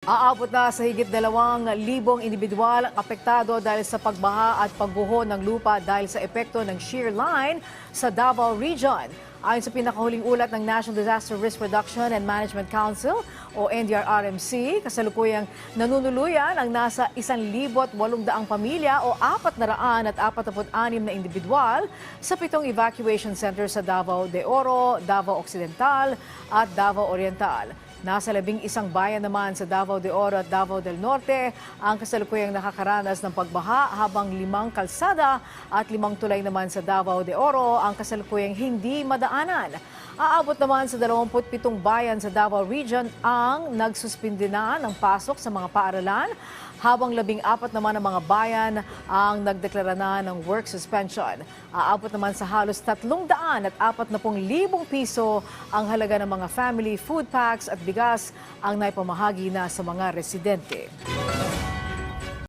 Aabot na sa higit 2,000 individual ang apektado dahil sa pagbaha at pagguho ng lupa dahil sa epekto ng shear line sa Davao Region. Ayon sa pinakahuling ulat ng National Disaster Risk Reduction and Management Council o NDRRMC, kasalukuyang nanunuluyan ang nasa 1,800 pamilya o 446 na individual sa 7 evacuation centers sa Davao de Oro, Davao Occidental at Davao Oriental. Nasa 11 bayan naman sa Davao de Oro at Davao del Norte ang kasalukuyang nakakaranas ng pagbaha habang 5 kalsada at 5 tulay naman sa Davao de Oro ang kasalukuyang hindi madaanan. Aabot naman sa 27 bayan sa Davao Region ang nagsuspindi na ng pasok sa mga paaralan habang 14 naman ang mga bayan ang nagdeklara na ng work suspension. Aabot naman sa halos 340,000 piso ang halaga ng mga family food packs at bigas ang naipamahagi na sa mga residente.